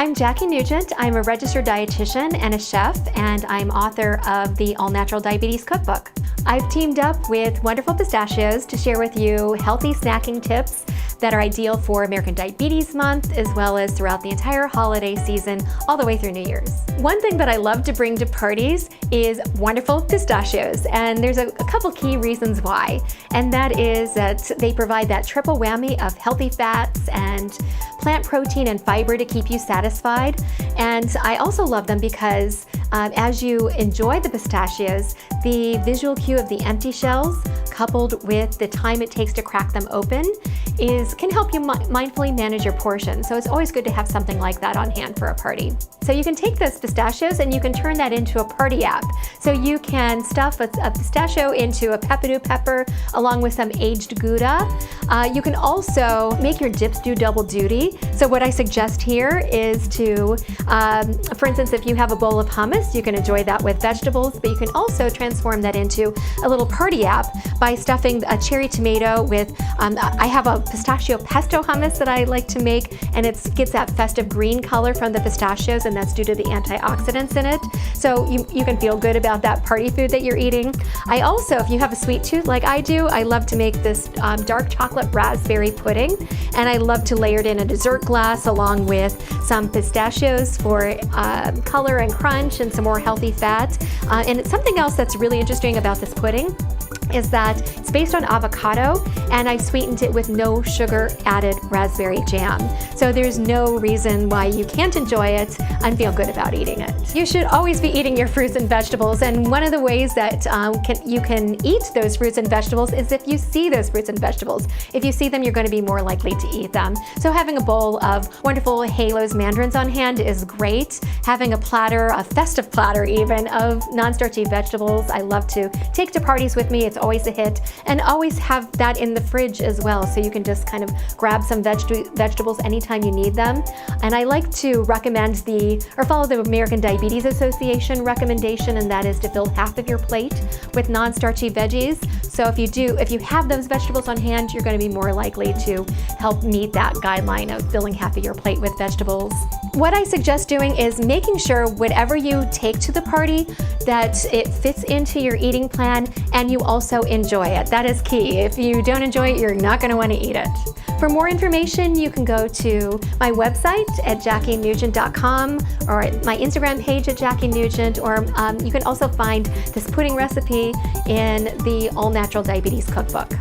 I'm Jackie Newgent. I'm a registered dietitian and a chef, and I'm author of the All-Natural Diabetes Cookbook. I've teamed up with wonderful pistachios to share with you healthy snacking tips that are ideal for American Diabetes Month, as well as throughout the entire holiday season, all the way through New Year's. One thing that I love to bring to parties is wonderful pistachios, and there's a couple key reasons why, and that is that they provide that triple whammy of healthy fats and plant protein and fiber to keep you satisfied. And I also love them because as you enjoy the pistachios, the visual cue of the empty shells coupled with the time it takes to crack them open can help you mindfully manage your portion. So it's always good to have something like that on hand for a party. So you can take those pistachios and you can turn that into a party app. So you can stuff a pistachio into a pepperdew pepper along with some aged Gouda. You can also make your dips do double duty. So what I suggest here is to, for instance, if you have a bowl of hummus, you can enjoy that with vegetables, but you can also transform that into a little party app by stuffing a cherry tomato with, I have a pistachio pesto hummus that I like to make, and it gets that festive green color from the pistachios, and that's due to the antioxidants in it. So you can feel good about that party food that you're eating. I also, if you have a sweet tooth like I do, I love to make this dark chocolate raspberry pudding, and I love to layer it in a dessert glass along with some pistachios for color and crunch and some more healthy fat. And something else that's really interesting about this pudding is that it's based on avocado, and I've sweetened it with no sugar added raspberry jam. So there's no reason why you can't enjoy it and feel good about eating it. You should always be eating your fruits and vegetables, and one of the ways that you can eat those fruits and vegetables is if you see those fruits and vegetables. If you see them, you're going to be more likely to eat them. So having a bowl of wonderful Halo's mandarins on hand is great. Having a platter, a festive platter even, of non-starchy vegetables I love to take to parties with me. It's always a hit, and always have that in the fridge as well, so you can just kind of grab some vegetables anytime you need them. And I like to recommend follow the American Diabetes Association recommendation, and that is to fill half of your plate with non-starchy veggies. So if you have those vegetables on hand, you're going to be more likely to help meet that guideline of filling half of your plate with vegetables. What I suggest doing is making sure whatever you take to the party that it fits into your eating plan and you also enjoy it. That is key. If you don't enjoy it, you're not going to want to eat it. For more information, you can go to my website at jackienugent.com or my Instagram page at Jackie Nugent, or you can also find this pudding recipe in the All-Natural Diabetes Cookbook.